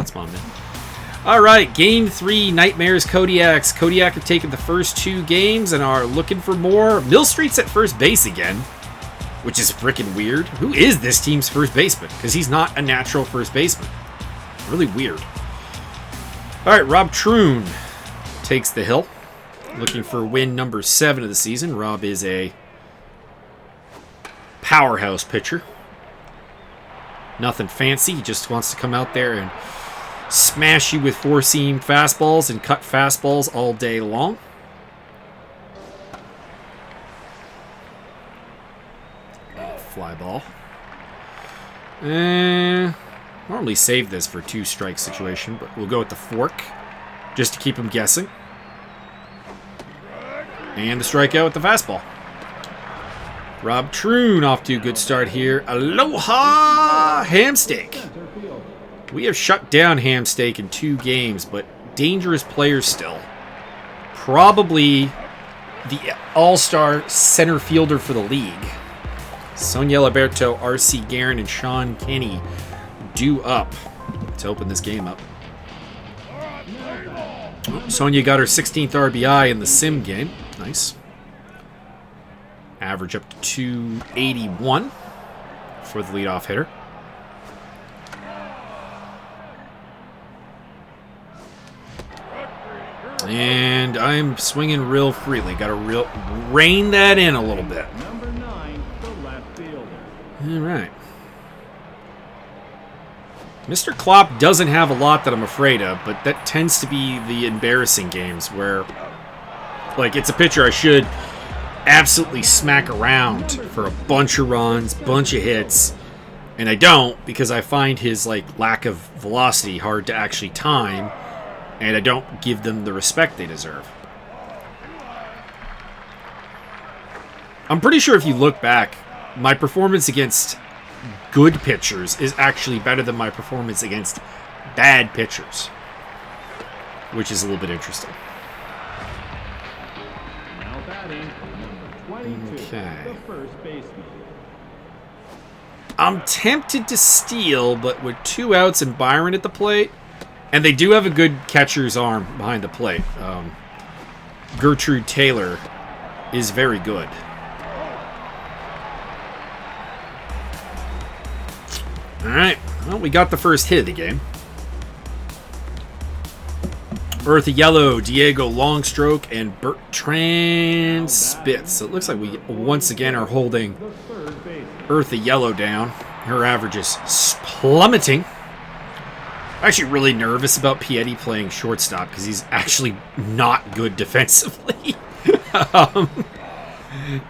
That's my man. All right, game 3, Knightmares, Kodiaks. Kodiak have taken the first 2 games and are looking for more. Mill Street's at first base again, which is freaking weird. Who is this team's first baseman? Because he's not a natural first baseman. Really weird. All right, Rob Troon takes the hill, looking for win number 7 of the season. Rob is a powerhouse pitcher. Nothing fancy. He just wants to come out there and smash you with 4-seam fastballs and cut fastballs all day long. Fly ball. Normally save this for 2-strike situation, but we'll go with the fork just to keep him guessing. And the strikeout with the fastball. Rob Troon off to a good start here. Aloha Hamsteak. We have shut down Hamsteak in 2 games, but dangerous players still. Probably the all-star center fielder for the league. Sonia Liberto, R.C. Guerin, and Sean Kenny due up to open this game up. Sonia got her 16th RBI in the sim game. Nice. Average up to 281 for the leadoff hitter. And I'm swinging real freely. Got to rein that in a little bit. Number 9, the left fielder. All right. Mr. Klopp doesn't have a lot that I'm afraid of, but that tends to be the embarrassing games where, like, it's a pitcher I should absolutely smack around for a bunch of runs, bunch of hits, and I don't because I find his lack of velocity hard to actually time, and I don't give them the respect they deserve. I'm pretty sure if you look back, my performance against good pitchers is actually better than my performance against bad pitchers, which is a little bit interesting. Now batting, number 22, Okay. the first baseman. I'm tempted to steal, but with 2 outs and Byron at the plate, and they do have a good catcher's arm behind the plate. Gertrude Taylor is very good. All right, well, we got the first hit of the game. Eartha Yellow, Diego Longstroke, and Bertrand Spitz. So it looks like we once again are holding The third baseman. Eartha Yellow down. Her average is plummeting. I'm actually really nervous about Piatti playing shortstop because he's actually not good defensively.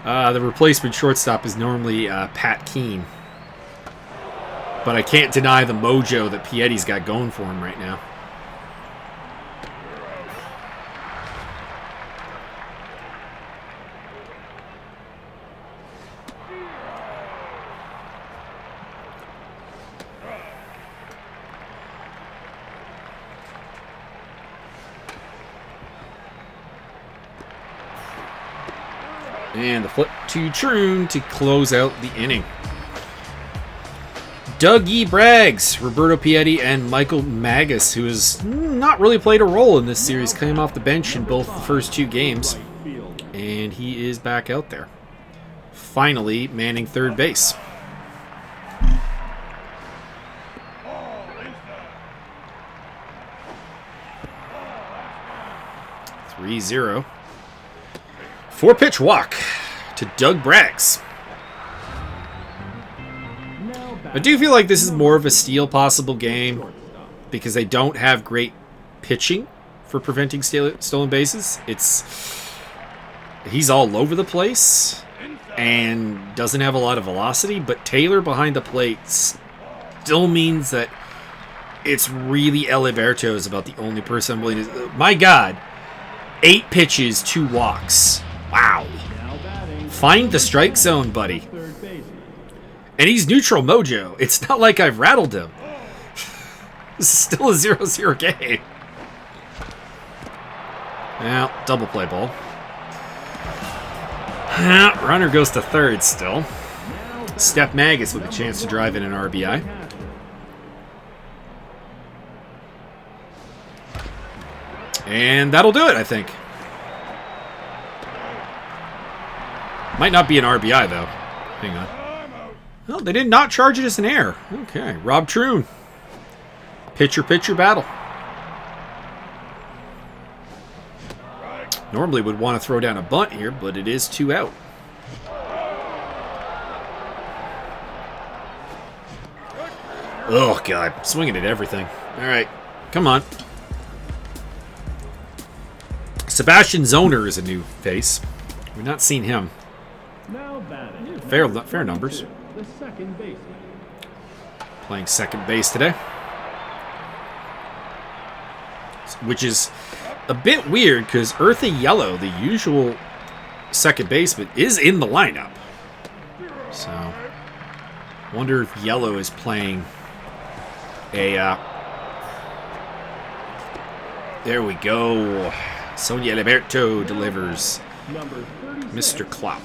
The replacement shortstop is normally Pat Keene. But I can't deny the mojo that Pietti's got going for him right now. And the flip to Troon to close out the inning. Dougie Braggs, Roberto Piatti, and Michael Magus, who has not really played a role in this series, came off the bench in both the first 2 games. And he is back out there. Finally manning third base. (3-0). 4-pitch walk to Doug Braggs. I do feel like this is more of a steal possible game because they don't have great pitching for preventing stolen bases. He's all over the place and doesn't have a lot of velocity, but Taylor behind the plate still means that it's really Eliberto is about the only person I'm willing to... My God, 8 pitches, 2 walks. Wow. Find the strike zone, buddy. And he's neutral mojo. It's not like I've rattled him. This is still a 0-0 game. Well, double play ball. Runner goes to third still. Steph Magus with a chance to drive in an RBI. And that'll do it, I think. Might not be an RBI, though. Hang on. Oh, they did not charge it as an error. Okay, Rob Troon. Pitcher battle. Normally would want to throw down a bunt here, but it is 2 out. Oh, God. Swinging at everything. All right. Come on. Sebastian Zoner is a new face. We've not seen him. Now batting. Fair numbers. The second baseman. Playing second base today. Which is a bit weird because Eartha Yellow, the usual second baseman, is in the lineup. So, wonder if Yellow is playing a... there we go. Sonia Liberto delivers Mr. Klopp.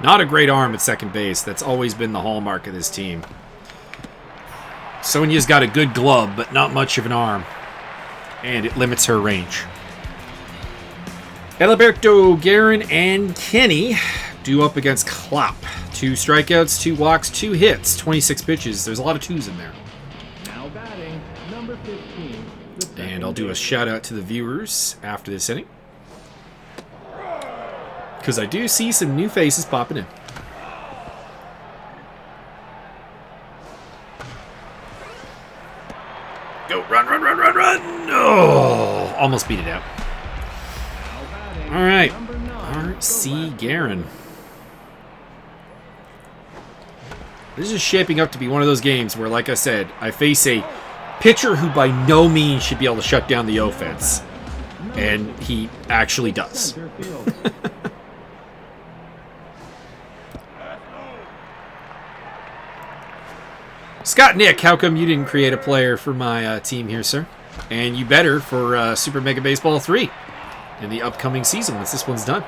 Not a great arm at second base. That's always been the hallmark of this team. Sonia's got a good glove, but not much of an arm. And it limits her range. Eliberto, Guerin, and Kenny do up against Klopp. 2 strikeouts, 2 walks, 2 hits, 26 pitches. There's a lot of 2s in there. Now batting, number 15. And I'll do a shout out to the viewers after this inning. Because I do see some new faces popping in. Go, run. Oh, almost beat it out. All right, R.C. Guerin. This is shaping up to be one of those games where, like I said, I face a pitcher who by no means should be able to shut down the offense. And he actually does. Scott Nick, how come you didn't create a player for my team here, sir? And you better for Super Mega Baseball 3 in the upcoming season once this one's done.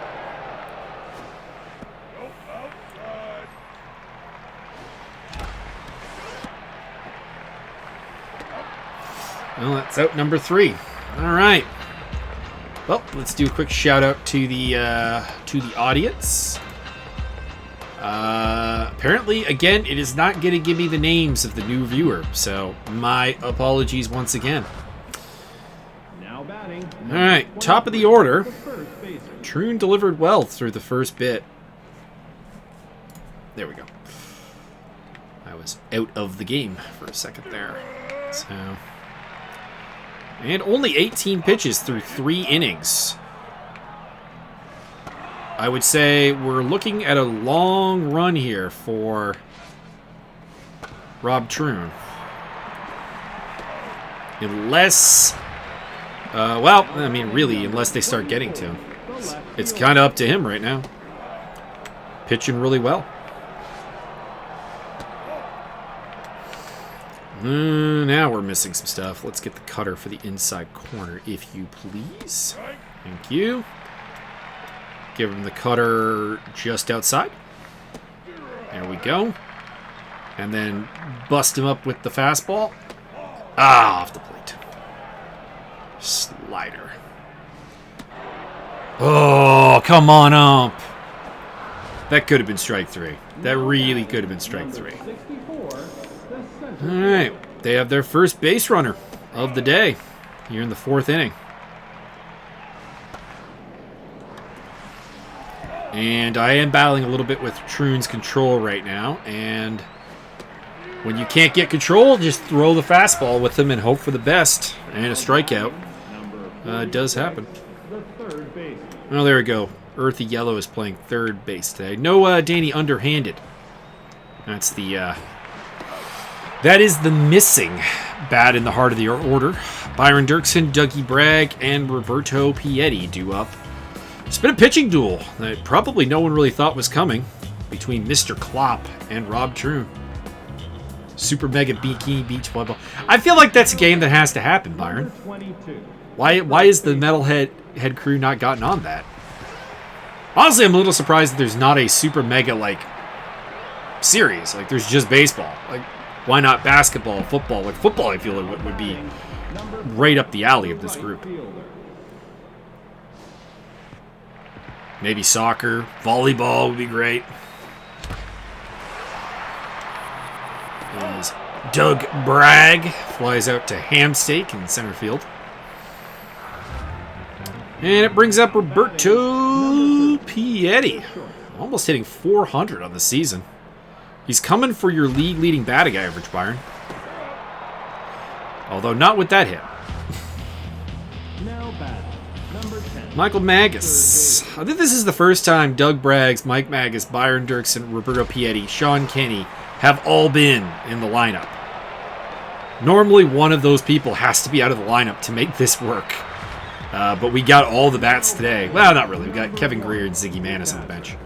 Well, that's out number 3. All right. Well, let's do a quick shout out to the audience. Apparently, again, it is not going to give me the names of the new viewer, so my apologies once again. Now batting. All right, top of the order. Troon delivered well through the first bit. There we go. I was out of the game for a second there. So, and only 18 pitches through 3 innings. I would say we're looking at a long run here for Rob Troon. Unless, well, I mean, really, unless they start getting to him. It's kind of up to him right now. Pitching really well. Now we're missing some stuff. Let's get the cutter for the inside corner, if you please. Thank you. Give him the cutter just outside. There we go. And then bust him up with the fastball. Ah, off the plate. Slider. Oh, come on up. That could have been strike 3. That really could have been strike 3. All right. They have their first base runner of the day here in the 4th inning. And I am battling a little bit with Troon's control right now. And when you can't get control, just throw the fastball with him and hope for the best. And a strikeout does happen. Oh, there we go. Earthy Yellow is playing third base today. No Danny Underhanded. That's the... that is the missing bat in the heart of the order. Byron Dirksen, Dougie Bragg, and Roberto Pietti do up. It's been a pitching duel that probably no one really thought was coming between Mr. Klopp and Rob Troon. Super Mega Bikini Beach Volleyball. I feel like that's a game that has to happen, Byron. Why is the Metalhead head crew not gotten on that? Honestly, I'm a little surprised that there's not a Super Mega, like, series. Like, there's just baseball. Like, Why not basketball, football? Like football, I feel it would be right up the alley of this group. Maybe soccer, volleyball would be great. As Doug Bragg flies out to Hamsteak in center field. And it brings up Roberto Piatti. Almost hitting 400 on the season. He's coming for your league-leading batting average, Byron. Although not with that hit. Michael Magus. I think this is the first time Doug Braggs, Mike Magus, Byron Dirksen, Roberto Piatti, Sean Kenny have all been in the lineup. Normally one of those people has to be out of the lineup to make this work. But we got all the bats today. Well, not really. We got Kevin Greer and Ziggy Manis on the bench.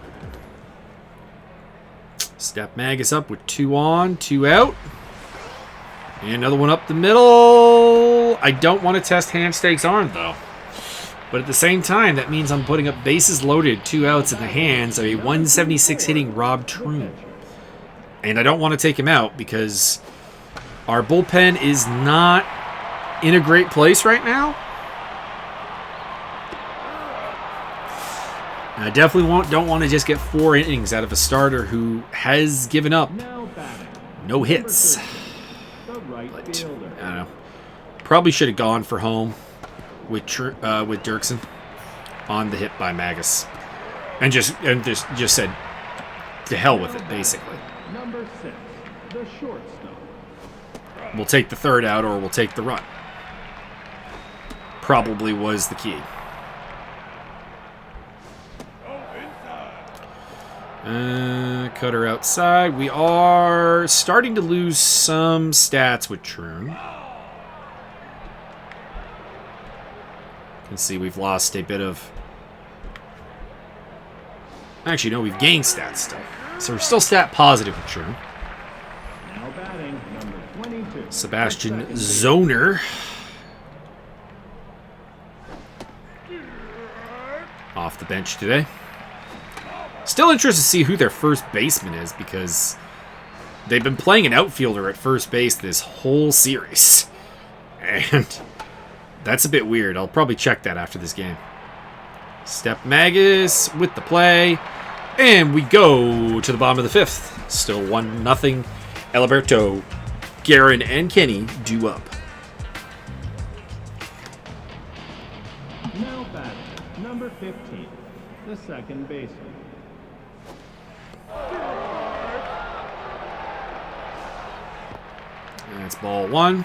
Step Magus up with 2 on, 2 out. And another one up the middle. I don't want to test Hamsteak's arm, though. But at the same time, that means I'm putting up bases loaded, 2 outs in the hands of a 176 hitting Rob Troon. And I don't want to take him out because our bullpen is not in a great place right now. I definitely don't want to just get 4 innings out of a starter who has given up no hits. But, I don't know. Probably should have gone for home with Dirksen on the hit by Magus. And just said, to hell with it, basically. Number 6, the shortstop. We'll take the 3rd out or we'll take the run. Probably was the key. Cutter outside. We are starting to lose some stats with Troon. You can see we've lost a bit of... Actually, no, we've gained stats still. So we're still stat positive with Troon. Now batting, number 22. Sebastian Zoner. Off the bench today. Still interested to see who their first baseman is because they've been playing an outfielder at first base this whole series. And that's a bit weird. I'll probably check that after this game. Step Magus with the play. And we go to the bottom of the 5th. Still 1-0. Alberto, Guerin, and Kenny due up. Now batting, number 15, the second baseman. That's ball 1.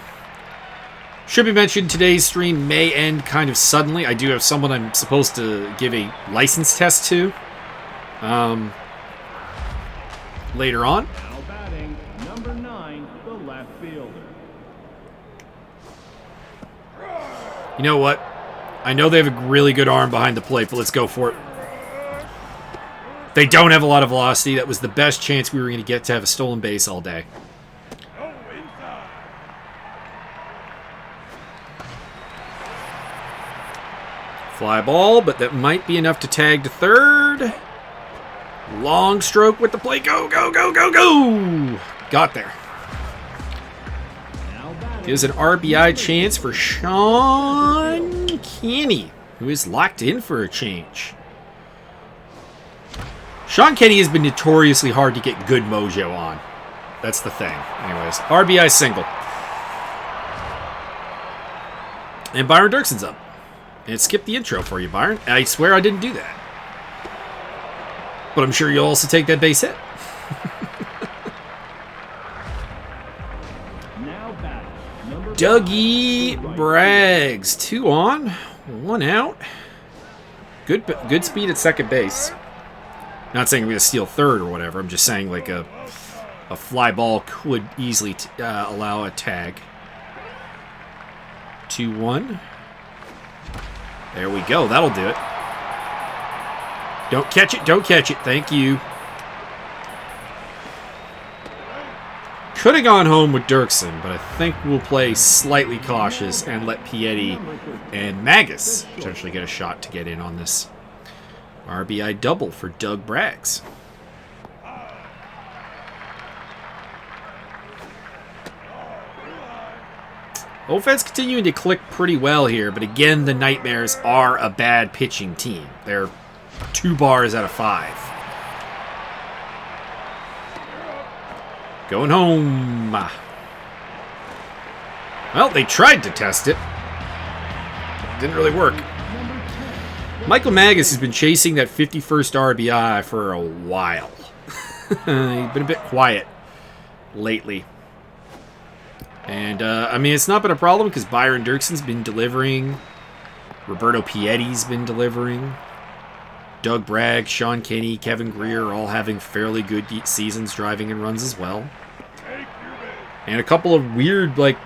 Should be mentioned, today's stream may end kind of suddenly. I do have someone I'm supposed to give a license test to later on. Now batting, number 9, the left fielder. You know what? I know they have a really good arm behind the plate, but let's go for it. They don't have a lot of velocity. That was the best chance we were going to get to have a stolen base all day. Fly ball, but that might be enough to tag to 3rd. Long stroke with the play. Go, go, go, go, go! Got there. Gives an RBI chance for Sean Kenny, who is locked in for a change. Sean Kenny has been notoriously hard to get good mojo on. That's the thing. Anyways, RBI single. And Byron Dirksen's up. And it skipped the intro for you, Byron. I swear I didn't do that. But I'm sure you'll also take that base hit. Dougie Braggs. 2 on, 1 out. Good speed at second base. Not saying I'm going to steal 3rd or whatever. I'm just saying like a fly ball could easily allow a tag. 2-1. There we go. That'll do it. Don't catch it. Don't catch it. Thank you. Could have gone home with Dirksen, but I think we'll play slightly cautious and let Piatti and Magus potentially get a shot to get in on this. RBI double for Doug Braggs. Offense continuing to click pretty well here, but again, the Knightmares are a bad pitching team. They're 2 bars out of 5. Going home. Well, they tried to test it. Didn't really work. Michael Magus has been chasing that 51st RBI for a while. He's been a bit quiet lately. And, I mean, it's not been a problem because Byron Dirkson's been delivering. Roberto Pietti's been delivering. Doug Bragg, Sean Kinney, Kevin Greer are all having fairly good seasons driving and runs as well. And a couple of weird, like,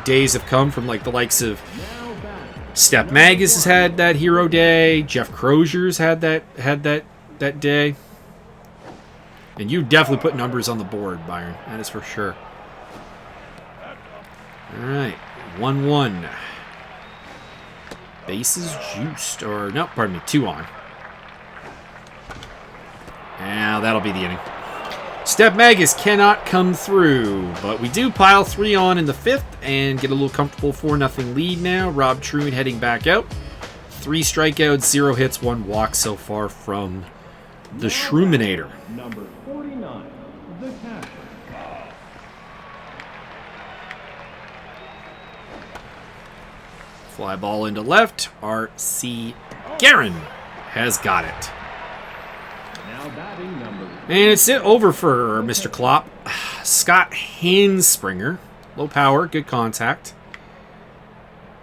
days have come from, like, the likes of Step Magus has had that hero day. Jeff Crozier's had that day. And you definitely put numbers on the board, Byron. That is for sure. All right, 1-1. Bases juiced, or no, pardon me, 2 on. Now that'll be the inning. Step Magus cannot come through, but we do pile 3 on in the 5th and get a little comfortable 4-0 lead now. Rob Troon heading back out. 3 strikeouts, 0 hits, 1 walk so far from the Shroominator. Number 49, the catcher. Fly ball into left. R.C. Guerin has got it. Now batting number. And it's it over for Mr. Klopp. Scott Hanspringer. Low power, good contact.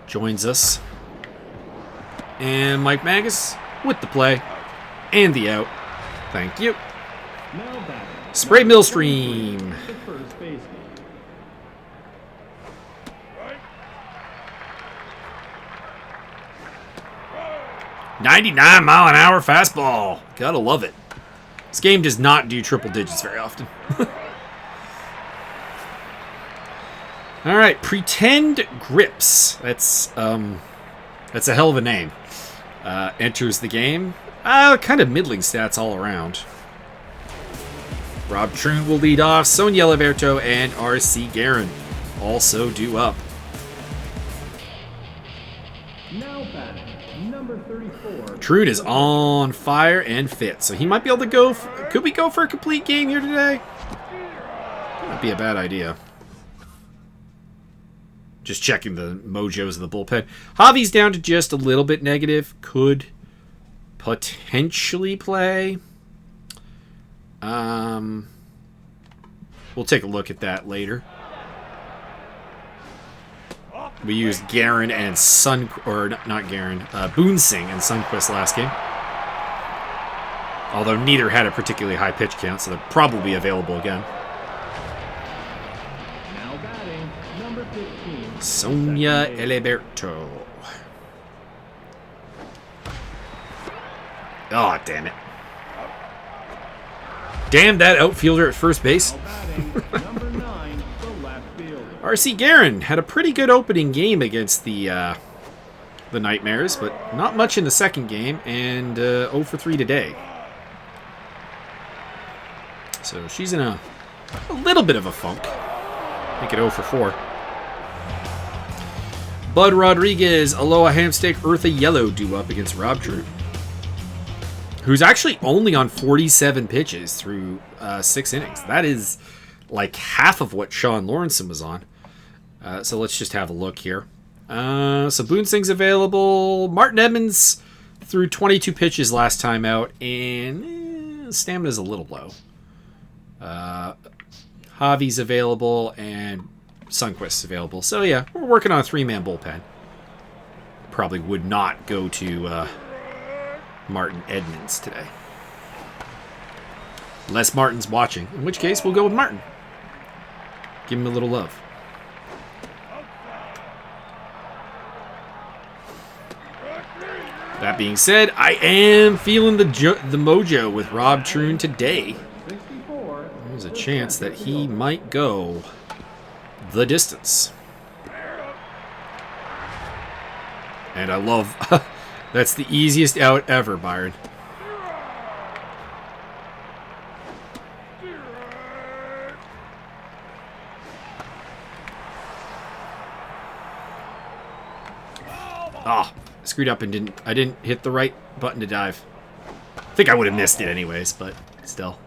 Joins us. And Mike Magus with the play. And the out. Thank you. Now batting. Spray Millstream. The first baseman. 99-mile-an-hour fastball. Gotta love it. This game does not do triple digits very often. All right, Pretend Grips. That's a hell of a name. Enters the game. Kind of middling stats all around. Rob Troon will lead off. Sonia Leverto and R.C. Guerin also due up. Now batting number 34. Troon is on fire and fit, so he might be able to go. Could we go for a complete game here today? That'd be a bad idea. Just checking the mojos of the bullpen. Javi's down to just a little bit negative. Could potentially play. We'll take a look at that later. We used Guerin and not Guerin, Boonsing and Sundquist last game. Although neither had a particularly high pitch count, so they're probably available again. Now batting number 15. Sonia Eliberto. Oh, damn it. Damn that outfielder at first base. Now batting number 9, the left fielder. R.C. Guerin had a pretty good opening game against the Knightmares, but not much in the second game, and 0 for 3 today. So she's in a little bit of a funk. Make it 0 for 4. Bud Rodriguez, Aloha Hamsteak, Eartha Yellow due up against Rob Drew, who's actually only on 47 pitches through 6 innings. That is like half of what Sean Lawrenson was on. So let's just have a look here. So Boonsing's available. Martin Edmonds threw 22 pitches last time out, and stamina's a little low. Javi's available, and Sundquist's available. So yeah, we're working on a 3-man bullpen. Probably would not go to Martin Edmonds today. Unless Martin's watching, in which case we'll go with Martin. Give him a little love. That being said, I am feeling the mojo with Rob Troon today. There's a chance that he might go the distance. And I love... That's the easiest out ever, Byron. Oh, screwed up and I didn't hit the right button to dive. I think I would have missed it anyways, but still.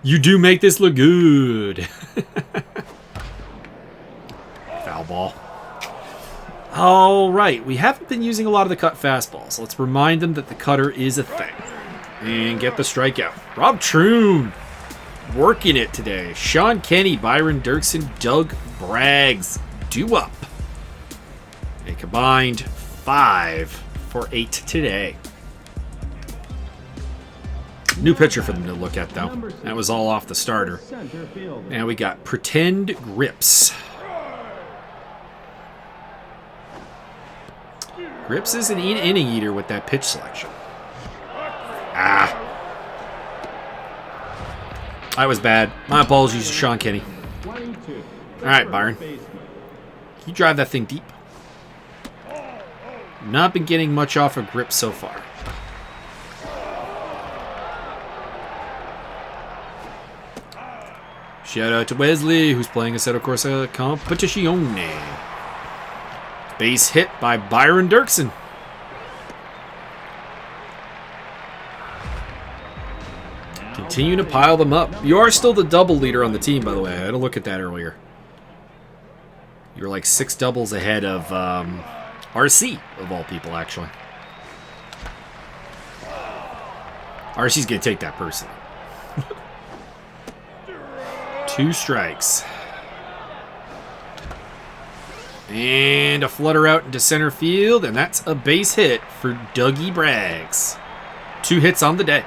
You do make this look good. Foul ball. All right, we haven't been using a lot of the cut fastballs. Let's remind them that the cutter is a thing. And get the strikeout. Rob Troon working it today. Sean Kenny, Byron Dirksen, Doug Braggs. Due up. A combined 5 for 8 today. New pitcher for them to look at, though. That was all off the starter. Now we got Pretend Grips. Grips is an inning eater with that pitch selection. Ah. That was bad. My apologies to Sean Kenny. All right, Byron. Can you drive that thing deep? Not been getting much off of Grips so far. Shout out to Wesley, who's playing a Assetto Corsa Competizione. Base hit by Byron Dirksen. Continue to pile them up. You are still the double leader on the team, by the way. I had a look at that earlier. You're like 6 doubles ahead of RC, of all people, actually. RC's going to take that personally. 2 strikes. And a flutter out into center field, and that's a base hit for Dougie Braggs. 2 hits on the day.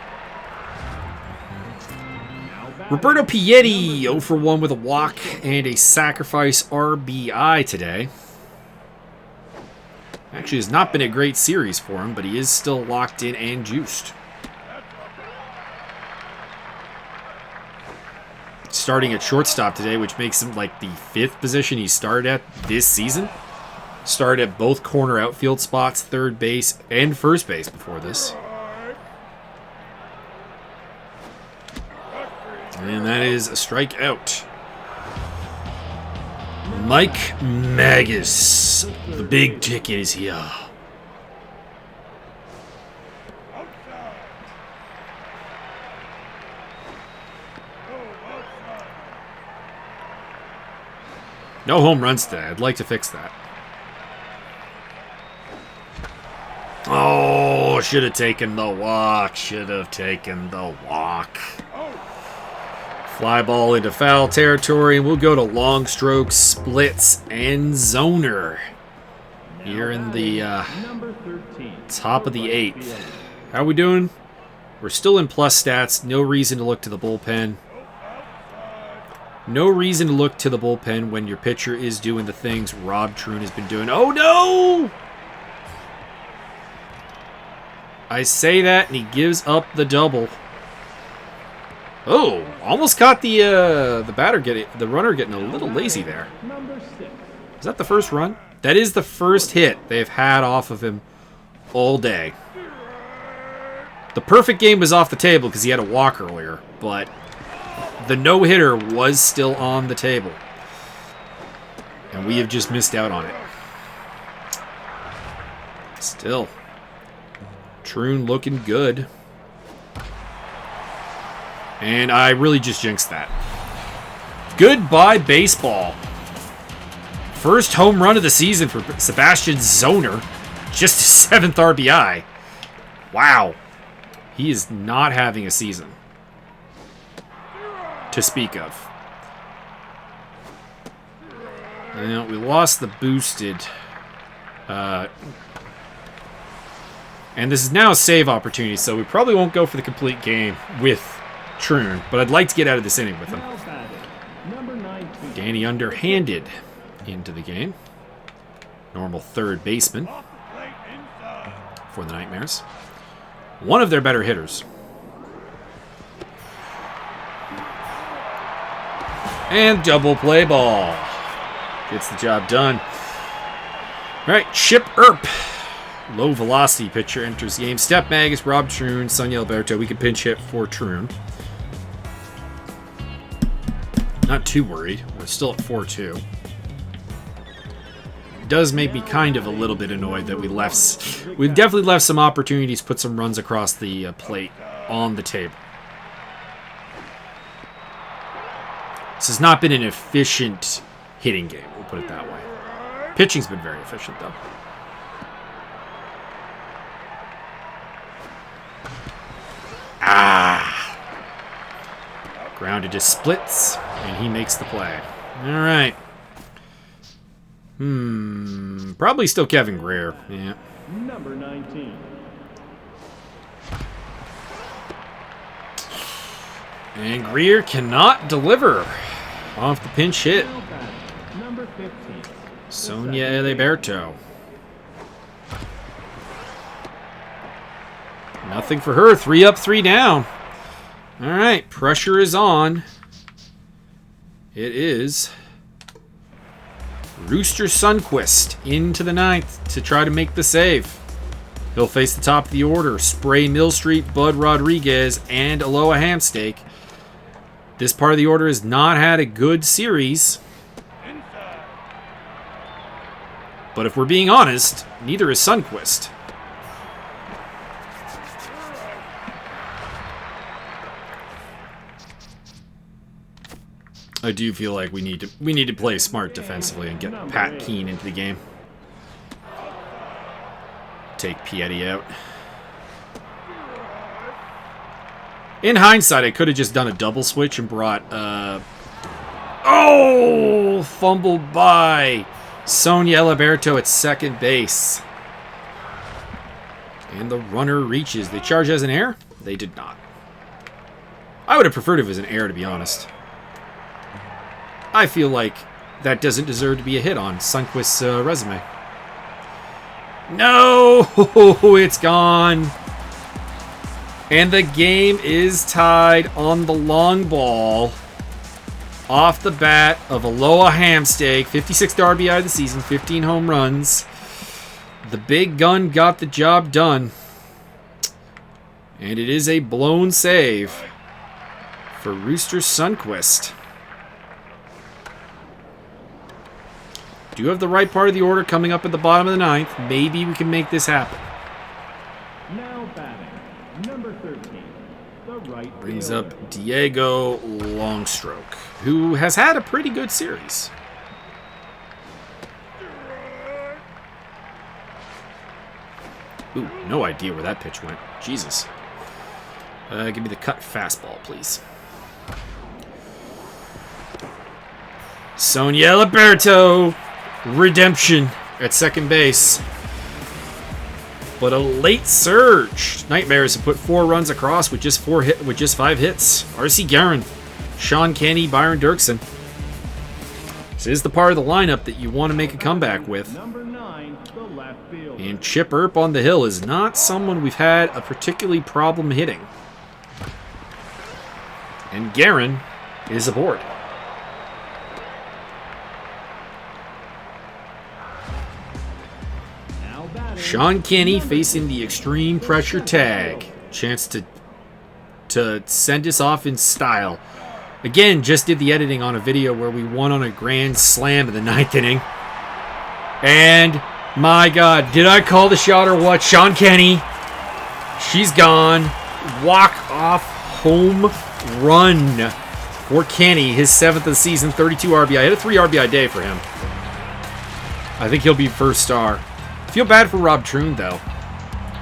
Roberto Pietti, 0 for 1 with a walk and a sacrifice RBI today. Actually, has not been a great series for him, but he is still locked in and juiced. Starting at shortstop today, which makes him like the 5th position he started at this season. Started at both corner outfield spots, third base and first base before this. And that is a strikeout. Mike Magus. The big ticket is here. No home runs today. I'd like to fix that. Oh, should have taken the walk. Should have taken the walk. Fly ball into foul territory, and we'll go to long strokes, splits, and zoner. Here in the top of the 8th. How are we doing? We're still in plus stats. No reason to look to the bullpen. No reason to look to the bullpen when your pitcher is doing the things Rob Troon has been doing. Oh, no! I say that, and he gives up the double. Oh, almost caught the runner getting a little lazy there. Is that the first run? That is the first hit they've had off of him all day. The perfect game was off the table because he had a walk earlier, but the no-hitter was still on the table. And we have just missed out on it. Still. Troon looking good. And I really just jinxed that. Goodbye, baseball. First home run of the season for Sebastian Zoner. Just his 7th RBI. Wow. He is not having a season to speak of. Now, we lost the boosted. And this is now a save opportunity, so we probably won't go for the complete game with Troon, but I'd like to get out of this inning with him. Danny underhanded into the game. Normal third baseman for the Knightmares. One of their better hitters. And double play ball. Gets the job done. All right, Chip Earp. Low velocity pitcher enters the game. Step Magus, Rob Troon, Sonia Alberto. We can pinch hit for Troon. Not too worried. We're still at 4-2. does make me kind of a little bit annoyed that we've definitely left some opportunities to put some runs across the plate on the table. This has not been an efficient hitting game, we'll put it that way. Pitching's been very efficient, though. Grounded to splits, and he makes the play. All right. Probably still Kevin Greer. Yeah. Number 19. And Greer cannot deliver off the pinch hit. Number 15. Sonia Eliberto. Nothing for her. 3 up, 3 down. All right, pressure is on. It is Rooster Sundquist into the 9th to try to make the save. He'll face the top of the order. Spray Millstreet, Bud Rodriguez, and Aloha Hamsteak. This part of the order has not had a good series. But if we're being honest, neither is Sundquist. I do feel like we need to play smart defensively and get Pat Keene into the game. Take Piatti out. In hindsight, I could have just done a double switch and brought oh, fumbled by Sonia Eliberto at second base. And the runner reaches. They charge as an error? They did not. I would have preferred if it was an error, to be honest. I feel like that doesn't deserve to be a hit on Sundquist's resume. No! It's gone. And the game is tied on the long ball. Off the bat of Aloha Hamsteak. 56th RBI of the season, 15 home runs. The big gun got the job done. And it is a blown save for Rooster Sundquist. Do have the right part of the order coming up at the bottom of the 9th. Maybe we can make this happen. Now batting, number 13, the right Brings fielder. up Diego Longstroke, who has had a pretty good series. Ooh, no idea where that pitch went. Jesus. Give me the cut fastball, please. Sonia Eliberto. Redemption at second base. But a late surge. Knightmares have put 4 runs across with just 5 hits. R.C. Guerin, Sean Kenny, Byron Dirksen. This is the part of the lineup that you want to make a comeback with. Number 9, the left fielder. And Chip Earp on the hill is not someone we've had a particularly problem hitting. And Guerin is aboard. Now batting, Sean Kenny facing the extreme pressure tag. Chance to send us off in style. Again, just did the editing on a video where we won on a grand slam in the 9th inning. And, my God, did I call the shot or what? Sean Kenny. She's gone. Walk-off home run for Kenny. His 7th of the season, 32 RBI. Had a 3 RBI day for him. I think he'll be first star. Feel bad for Rob Troon, though,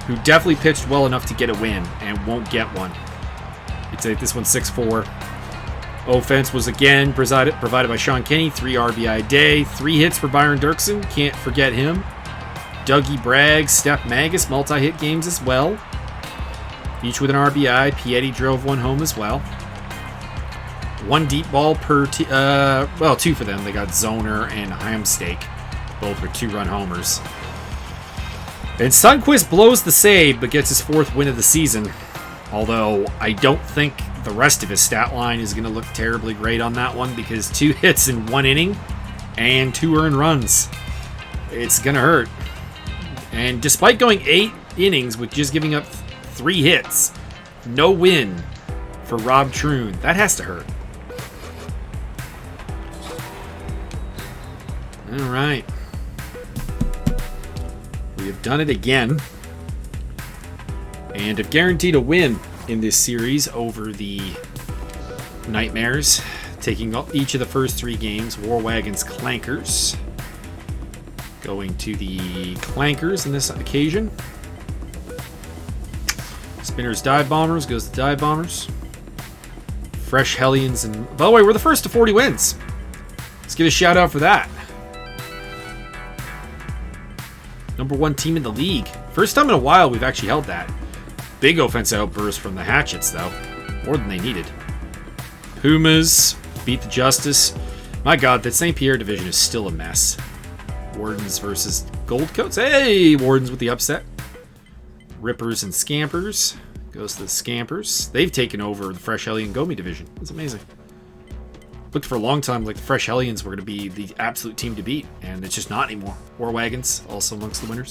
who definitely pitched well enough to get a win and won't get one. You'd say this one's 6-4. Offense was again provided by Sean Kenny, 3 RBI day, 3 hits for Byron Dirksen, can't forget him. Dougie Bragg, Steph Magus, multi-hit games as well. Each with an RBI. Piatti drove 1 home as well. 1 deep ball per 2 for them. They got Zoner and Hamsteak. Both were 2-run homers. And Sundquist blows the save, but gets his 4th win of the season. Although, I don't think the rest of his stat line is going to look terribly great on that one, because 2 hits in 1 inning and 2 earned runs. It's going to hurt. And despite going 8 innings with just giving up 3 hits, no win for Rob Troon. That has to hurt. All right. We have done it again. And have guaranteed a win in this series over the Knightmares, taking each of the first 3 games. War Wagons, Clankers. Going to the Clankers in this occasion. Spinners, Dive Bombers goes to Dive Bombers. Fresh Hellions, and by the way, we're the first to 40 wins. Let's give a shout out for that. #1 team in the league. First time in a while we've actually held that. Big offensive outburst from the Hatchets, though. More than they needed. Pumas beat the Justice. My god, that St. Pierre division is still a mess. Wardens versus Goldcoats. Hey, Wardens with the upset. Rippers and Scampers. Goes to the Scampers. They've taken over the Fresh Hellion Gomi division. That's amazing. Looked for a long time like the Fresh Hellions were going to be the absolute team to beat, and it's just not anymore. War Wagons, also amongst the winners.